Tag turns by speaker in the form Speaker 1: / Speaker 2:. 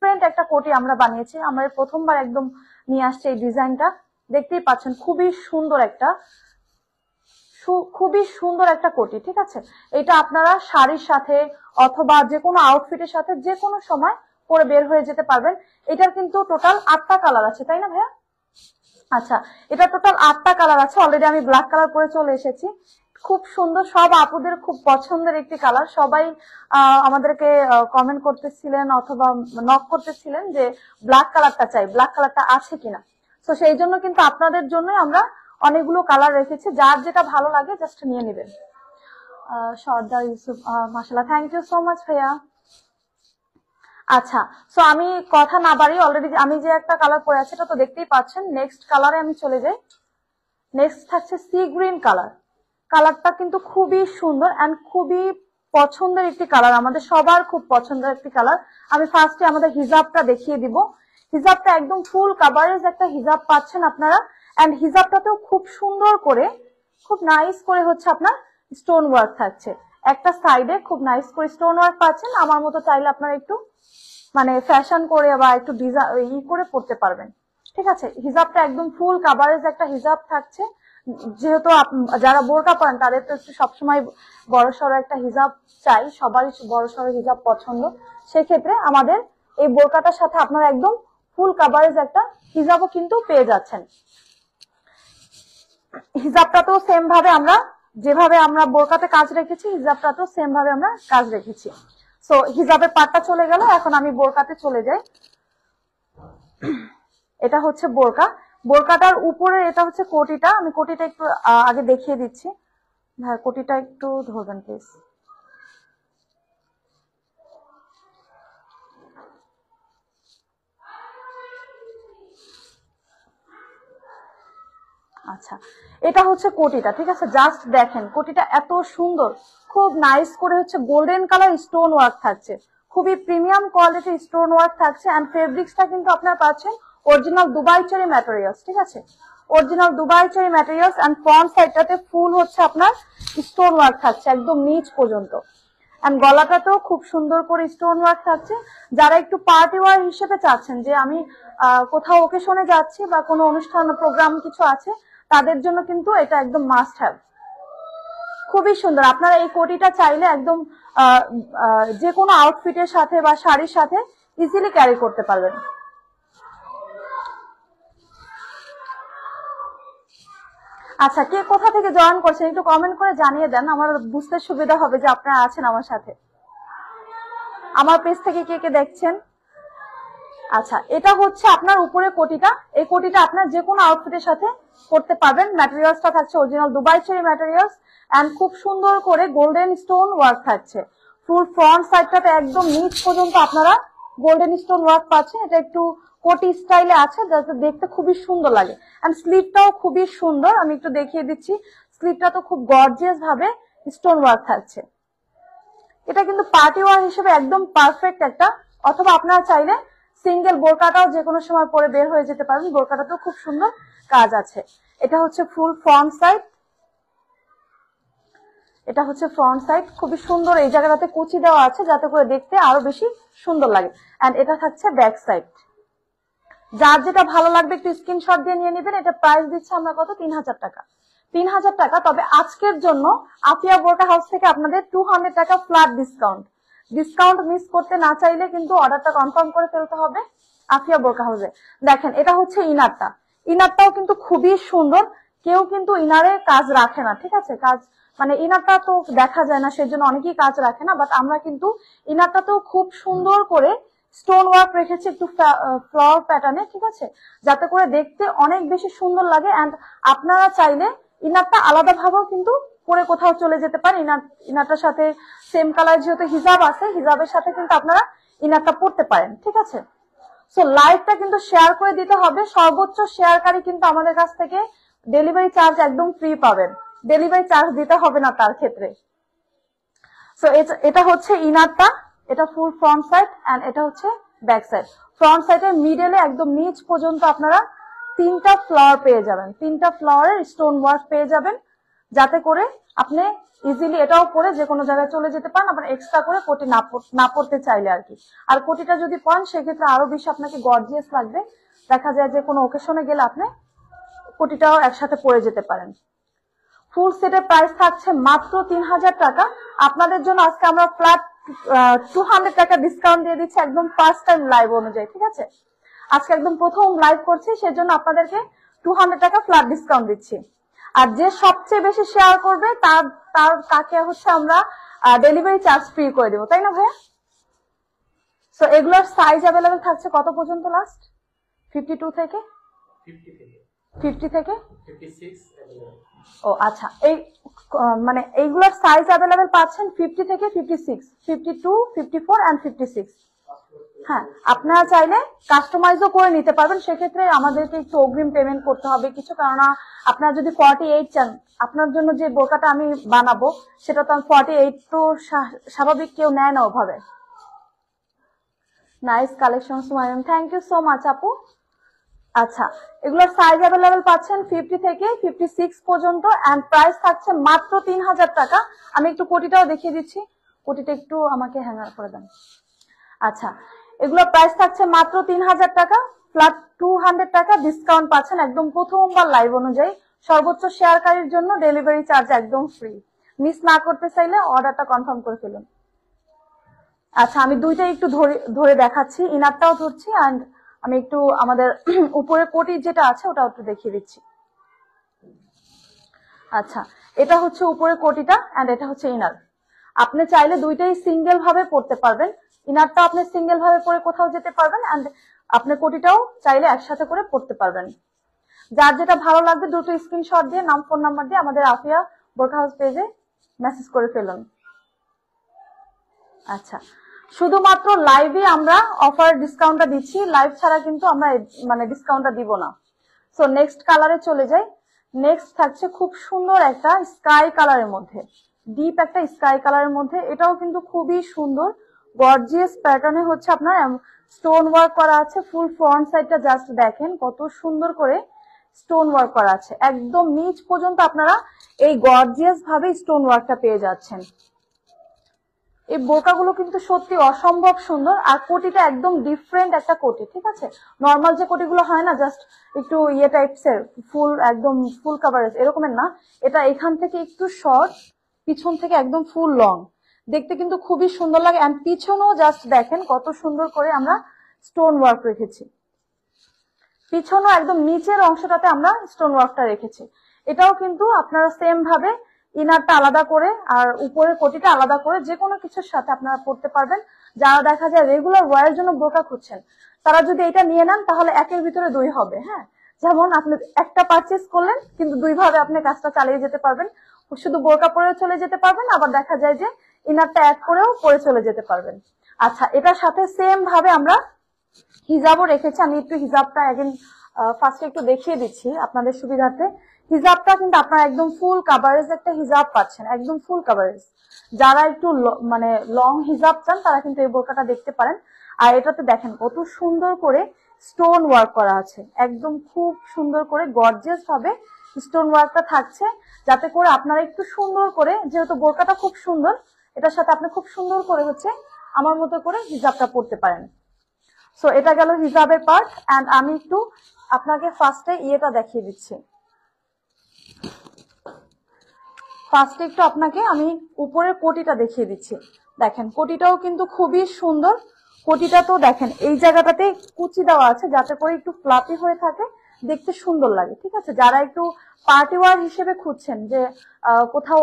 Speaker 1: Different একটা কোটি আমরা বানিয়েছি। আমরা প্রথমবার একদম নিয়ে আসছি এই ডিজাইনটা, দেখতেই পাচ্ছেন খুবই সুন্দর একটা কোটি। ঠিক আছে, এটা আপনারা শাড়ির সাথে অথবা যে কোনো আউটফিটের সাথে যে কোনো সময় পরে বের হয়ে যেতে পারবেন। এটার কিন্তু টোটাল 8টা কালার আছে, তাই না ভাইয়া? আচ্ছা, এটা টোটাল 8টা কালার আছে। অলরেডি আমি ব্ল্যাক কালার পরে চলে এসেছি। খুব সুন্দর, সব আপুদের খুব পছন্দের একটি কালার। সবাই আমাদেরকে কমেন্ট করতেছিলেন অথবা নক করতেছিলেন যে ব্ল্যাক কালারটা চাই, ব্ল্যাক কালারটা আছে কিনা। তো সেই জন্য কিন্তু আপনাদের জন্য আমরা অনেকগুলো কালার রেখেছি, যার যেটা ভালো লাগে জাস্ট নিয়ে নেবেন। সর্দার ইউসুফ, মাশাআল্লাহ, থ্যাংক ইউ সো মাচ ভাইয়া। আচ্ছা, সো আমি কথা না বাড়ি, অলরেডি আমি যে একটা কালার পরে আছি এটা তো দেখতেই পাচ্ছেন। নেক্সট কালারে আমি চলে যাই। নেক্সট থাকছে সি গ্রিন কালার। কালারটা কিন্তু খুবই সুন্দর এন্ড খুবই পছন্দের একটি কালার, আমাদের সবার খুব পছন্দের একটি কালার। আমি ফার্স্টে আমাদের হিজাবটা দেখিয়ে দিব। হিজাবটা একদম ফুল কাভারেজ একটা হিজাব পাচ্ছেন আপনারা, এন্ড হিজাবটাতেও খুব সুন্দর করে, খুব নাইস করে হচ্ছে আপনার স্টোন ওয়ার্ক থাকছে। একটা সাইডে খুব নাইস করে স্টোন ওয়ার্ক পাচ্ছেন। আমার মতো চাইলে আপনারা একটু মানে ফ্যাশন করে বা একটু ডিজাইন করে পড়তে পারবেন। ঠিক আছে, হিজাবটা একদম ফুল কাভারেজ একটা হিজাব থাকছে। যেহেতু যারা বোরকা পরেন তাদের তো একটু সবসময় বড়সড় একটা হিজাব চাই, সবারই বড়সড় হিজাব পছন্দ। সেক্ষেত্রে আমাদের এই বোরকাটার সাথে আপনারা একদম ফুল কাভারেজ একটা হিজাবও কিন্তু পেয়ে যাচ্ছেন। হিজাবটা তো সেম ভাবে আমরা যেভাবে আমরা বোরকাতে কাজ রেখেছি, হিজাবটা তো সেম ভাবে আমরা কাজ রেখেছি। সো হিজাবের পাটটা চলে গেল, এখন আমি বোরকাতে চলে যাই। এটা হচ্ছে বোরকা। বোরকাটার উপরে এটা হচ্ছে কোটিটা। আমি কোটিটা একটু আগে দেখিয়ে দিচ্ছি। হ্যাঁ, কোটিটা একটু ধরবেন প্লিজ। আচ্ছা, এটা হচ্ছে কোটিটা। ঠিক আছে, জাস্ট দেখেন কোটিটা এত সুন্দর, খুব নাইস করে হচ্ছে গোল্ডেন কালার স্টোন ওয়ার্ক থাকছে, খুবই প্রিমিয়াম কোয়ালিটির স্টোন ওয়ার্ক থাকছে। এন্ড ফেব্রিক্সটা কিন্তু আপনারা পাচ্ছেন অরিজিনাল দুবাই চেরি ম্যাটেরিয়ালস। ঠিক আছে, original Dubai cherry materials. And front সাইডটাতে ফুল হচ্ছে আপনার স্টোন ওয়ার্ক থাকছে একদম নিচ পর্যন্ত। এন্ড গলাটাতেও খুব সুন্দর করে স্টোন ওয়ার্ক থাকছে। যারা একটু পার্টি ওয়ার হিসেবে চাচ্ছেন যে আমি কোথাও ওকেশনে যাচ্ছি বা কোনো অনুষ্ঠান প্রোগ্রাম কিছু আছে, তাদের জন্য কিন্তু এটা একদম মাস্ট হ্যাভ। খুবই সুন্দর। আপনারা এই কোটিটা চাইলে একদম যে কোনো আউটফিটের সাথে বা শাড়ির সাথে ইজিলি ক্যারি করতে পারবেন। আচ্ছা, কে কোথা থেকে জয়েন করছেন একটু কমেন্ট করে জানিয়ে দেন, আমার বুঝতে সুবিধা হবে যে আপনারা আছেন আমার সাথে। আমার পেজ থেকে কে কে দেখছেন? আচ্ছা, এটা হচ্ছে আপনার উপরে কোটিটা। এই কোটিটা আপনার যে কোনো আউটফিটের সাথে করতে পারবেন। ম্যাটেরিয়ালসটা থাকছে original Dubai cherry materials and খুব সুন্দর করে গোল্ডেন স্টোন ওয়ার্ক থাকছে। ফুল ফ্রন্ট সাইডটাতে একদম নিচ পর্যন্ত আপনারা গোল্ডেন স্টোন ওয়ার্ক পাচ্ছেন। এটা একটু কোটি স্টাইলে আছে, যাতে দেখতে খুবই সুন্দর লাগে। এন্ড স্লিভটাও খুবই সুন্দর, আমি একটু দেখিয়ে দিচ্ছি। স্লিভটা তো খুব গর্জিয়াস ভাবে স্টোন ওয়ার্ক থাকছে। এটা কিন্তু পার্টি ওয়ার হিসেবে একদম পারফেক্ট একটা, অথবা আপনারা চাইলে সিঙ্গেল বোরকাটাও যে কোনো সময় পরে বের হয়ে যেতে পারবেন। বোরকাটাতেও খুব সুন্দর কাজ আছে। এটা হচ্ছে ফুল ফ্রন্ট সাইড। এটা হচ্ছে ফ্রন্ট সাইড, খুবই সুন্দর। এই জায়গাটাতে কুচি দেওয়া আছে যাতে করে দেখতে আরো বেশি সুন্দর লাগে। এন্ড এটা থাকছে ব্যাক সাইড। যার যেটা ভালো লাগবে একটু স্ক্রিনশট দিয়ে নিয়ে নেবেন। এটা প্রাইস দিচ্ছে আমরা কত? 3000 টাকা। 3000 টাকা। তবে আজকের জন্য আফিয়া বোরকা হাউস থেকে আপনাদের 200 টাকা ফ্ল্যাট ডিসকাউন্ট। ডিসকাউন্ট মিস করতে না চাইলে কিন্তু অর্ডারটা কনফার্ম করে ফেলতে হবে আফিয়া বোরকা হাউসে। দেখেন, এটা হচ্ছে ইনারটা। ইনারটাও কিন্তু খুবই সুন্দর। কেউ কিন্তু ইনারে কাজ রাখে না। ঠিক আছে, কাজ মানে ইনারটা তো দেখা যায় না, সেজন্য অনেকেই কাজ রাখে না। বাট আমরা কিন্তু ইনারটাতেও খুব সুন্দর করে স্টোন ওয়ার্ক রেখেছি একটু ফ্লাওয়ার প্যাটার্নে। ঠিক আছে, যাতে করে দেখতে অনেক বেশি সুন্দর লাগে। এন্ড আপনারা চাইলে ইনারটা আলাদা ভাবেও কিন্তু পরে কোথাও চলে যেতে পারেন। ইনারটার সাথে সেম কালার যেহেতু হিজাব আছে, হিজাবের সাথে কিন্তু আপনারা ইনারটা পরতে পারেন। ঠিক আছে, সো লাইভটা কিন্তু শেয়ার করে দিতে হবে। সর্বোচ্চ শেয়ারকারী কিন্তু আমাদের কাছ থেকে ডেলিভারি চার্জ একদম ফ্রি পাবেন, ডেলিভারি চার্জ দিতে হবে না তার ক্ষেত্রে। সো এটা হচ্ছে ইনারটা, এটা ফুল ফ্রন্ট সাইড এন্ড এটা হচ্ছে ব্যাক সাইড। ফ্রন্ট সাইডের মিডলে একদম নিচ পর্যন্ত আপনারা 3টা ফ্লাওয়ার পেয়ে যাবেন, 3টা ফ্লাওয়ারের স্টোন ওয়ার্ক পেয়ে যাবেন, যাতে করে আপনি ইজিলি এটাও পরে যে কোনো জায়গায় চলে যেতে পারেন, আবার এক্সট্রা করে কোটি না পড়তে চাইলে আর কি। আর কোটিটা যদি পরেন সেক্ষেত্রে আরো বেশি আপনাকে গর্জিয়াস লাগবে, দেখা যায় যে কোনো ওকেশনে গেলে আপনি কোটিটাও একসাথে পরে যেতে পারেন। ফুল সেটের প্রাইস থাকছে মাত্র 3000 টাকা। আপনাদের জন্য আজকে আমরা ফ্ল্যাট 200 টাকা ডিসকাউন্ট দিয়ে দিচ্ছি, একদম ফার্স্ট টাইম লাইভ অনুযায়ী, ঠিক আছে? আজকে একদম প্রথম লাইভ করছি, সেজন্য আপনাদেরকে 200 টাকা ফ্ল্যাট ডিসকাউন্ট দিচ্ছি। আর যে সবচেয়ে বেশি শেয়ার করবে তার তাকে হচ্ছে আমরা ডেলিভারি চার্জ ফ্রি করে দেবো, তাই না ভাইয়া? সো এগুলোর সাইজ অ্যাভেলেবেল থাকছে কত পর্যন্ত? লাস্ট 52 থেকে 50 থেকে
Speaker 2: 56
Speaker 1: ও আচ্ছা, এই মানে এইগুলোর সাইজ অ্যাভেলেবেল পাচ্ছেন 50 থেকে 56, 52, 54 এন্ড 56। হ্যাঁ, আপনারা চাইলে কাস্টমাইজও করে নিতে পারবেন, সেক্ষেত্রে আমাদেরকে একটু অগ্রিম পেমেন্ট করতে হবে কিছু, কেননা আপনারা যদি 48 চান, আপনার জন্য যে বোরকাটা আমি বানাবো সেটা তো 48 তো স্বাভাবিক কেউ নেয় না ওভাবে। Nice collection Sumaim, thank you so much আপু। আচ্ছা, এগুলোর সাইজ অ্যাভেলেবেল পাচ্ছেন 50 থেকে 56 পর্যন্ত এন্ড প্রাইস থাকছে মাত্র 3000 টাকা। আমি একটু কোটিটাও দেখিয়ে দিচ্ছি, কোটিটা একটু আমাকে হ্যাঙ্গার করে দেন। আচ্ছা, এগুলোর প্রাইস থাকছে মাত্র 3000 টাকা, ফ্ল্যাট 200 টাকা ডিসকাউন্ট পাচ্ছেন একদম প্রথমবার লাইভ অনুযায়ী। সর্বোচ্চ শেয়ারকারীর জন্য ডেলিভারি চার্জ একদম ফ্রি। মিস না করতে চাইলে অর্ডারটা কনফার্ম করে ফেলুন। আচ্ছা, আমি দুইটাই একটু ধরে দেখাচ্ছি, ইনারটাও ধরছি এন্ড আমি একটু আমাদের উপরে কোটি যেটা আছে ওটাও একটু দেখিয়ে দিচ্ছি। আচ্ছা, এটা হচ্ছে উপরে কোটিটা এন্ড এটা হচ্ছে ইনার। আপনি চাইলে দুইটাই সিঙ্গেল ভাবে পড়তে পারবেন, ইনারটা আপনি সিঙ্গেল ভাবে পরে কোথাও যেতে পারবেন এন্ড আপনি কোটিটাও চাইলে একসাথে করে পড়তে পারবেন। যার যেটা ভালো লাগবে দুটো স্ক্রিনশট দিয়ে নাম ফোন নাম্বার দিয়ে আমাদের আফিয়া বোরকা হাউস পেজে মেসেজ করে ফেলুন। আচ্ছা, শুধুমাত্র লাইভে আমরা অফার ডিসকাউন্টটা দিচ্ছি, লাইভ ছাড়া কিন্তু আমরা মানে ডিসকাউন্টটা দিব না। সো নেক্সট কালারে চলে যাই। নেক্সট থাকছে খুব সুন্দর একটা স্কাই কালারের মধ্যে, ডিপ একটা স্কাই কালারের মধ্যে। এটাও কিন্তু খুবই সুন্দর গর্জিয়াস প্যাটার্নে হচ্ছে আপনার স্টোন ওয়ার্ক করা আছে। ফুল ফ্রন্ট সাইডটা জাস্ট দেখেন কত সুন্দর করে স্টোন ওয়ার্ক করা আছে, একদম নিচ পর্যন্ত আপনারা এই গর্জিয়াস ভাবে স্টোন ওয়ার্কটা পেয়ে যাচ্ছেন। এই বোরকাগুলো কিন্তু সত্যি অসম্ভব সুন্দর, আর কোটিটা একদম ডিফারেন্ট একটা কোটি, ঠিক আছে? নর্মাল যে কোটিগুলো হয় না জাস্ট একটু ইয়ে টাইপস এর ফুল একদম ফুল কভারেজ এরকমের না, এটা এখান থেকে একটু শর্ট, পিছন থেকে একদম ফুল লং, দেখতে কিন্তু খুবই সুন্দর লাগে। এন্ড পিছনেও জাস্ট দেখেন কত সুন্দর করে আমরা স্টোন ওয়ার্ক রেখেছি, পিছনেও একদম নিচের অংশটাতে আমরা স্টোন ওয়ার্কটা রেখেছি। এটাও কিন্তু আপনারা সেম ভাবে ইনারটা আলাদা করে আর উপরের কোটিটা আলাদা করে যে কোনো কিছুর সাথে আপনারা পড়তে পারবেন। যারা দেখা যায় রেগুলার ওয়ারের জন্য বোরকা খুঁজছেন, তারা যদি এটা নিয়ে নেন তাহলে একের ভিতরে দুই হবে। হ্যাঁ, যেমন আপনি একটা পারচেজ করলেন কিন্তু দুই ভাবে আপনি কাজটা চালিয়ে যেতে পারবেন, শুধু বোরকা পরে চলে যেতে পারবেন, আবার দেখা যায় যে ইনারটা অ্যাড করেও পরে চলে যেতে পারবেন। আচ্ছা, এটার সাথে সেম ভাবে আমরা হিজাবও রেখেছি। আমি একটু হিজাবটা একদিন ফার্স্টে একটু দেখিয়ে দিচ্ছি আপনাদের সুবিধার্থে। হিজাবটা কিন্তু আপনারা একদম ফুল কাভারেজ একটা হিজাব পাচ্ছেন, একদম ফুল কাভারেজ। যারা একটু মানে লং হিজাব চান তারা কিন্তু এই বোরকাটা দেখতে পারেন। আর এটাতে দেখেন কত সুন্দর করে স্টোন ওয়ার্ক করা আছে, একদম খুব সুন্দর করে গর্জিয়াস ভাবে স্টোন ওয়ার্কটা থাকছে, যাতে করে আপনারা একটু সুন্দর করে, যেহেতু বোরকাটা খুব সুন্দর, এটার সাথে আপনি খুব সুন্দর করে হচ্ছে আমার মতো করে হিজাবটা পরতে পারেন। সো এটা গেল হিজাবের পার্ট এন্ড আমি একটু আপনাকে ফার্স্টে ইয়েটা দেখিয়ে দিচ্ছি। ফার্স্টে একটু আপনাকে আমি উপরের কোটিটা দেখিয়ে দিচ্ছি। দেখেন কোটিটাও কিন্তু খুবই সুন্দর। কোটিটা তো দেখেন এই জায়গাটাতে কুচি দেওয়া আছে যাতে করে একটু ফ্লাফি হয়ে থাকে, দেখতে সুন্দর লাগে, ঠিক আছে? যারা একটু পার্টি ওয়্যার হিসেবে খুঁজছেন যে কোথাও